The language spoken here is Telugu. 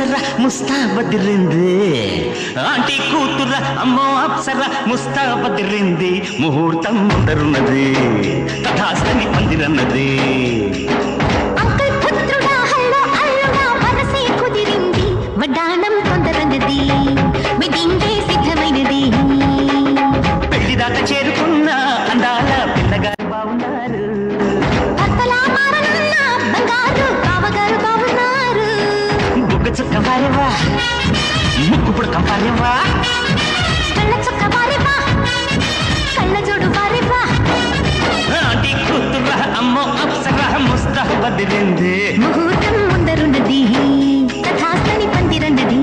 అప్సర ముస్తాబదిరింది ఆంటీ కూతుర అమ్మో అప్సర ముస్తాబదిరింది ముహూర్తం ముందరున్నది తథాస్తని పందిరన్నది అంకుల్ పుత్రుడా హల్లో అల్లుడా మనసే కుదిరింది వడ్డాణం తొందరన్నది వెడ్డింగే సిద్ధమైనది పెళ్లిదాకా చేరుకున్న అందాల పిల్లగారు బాగున్నారు భర్తలా మారనున్న బంగారు బావగారు బాగున్నారు బుగ్గ చుక్క వారేవా ముక్కు పుడక వారేవా కళ్ళ చుక్క వారేవా కళ్ళ జోడు వారేవా ఆంటీ కూతుర అమ్మో అప్సర ముస్తాబదిరింది ముహూర్తం ముందరున్నది తథాస్తని పందిరన్నది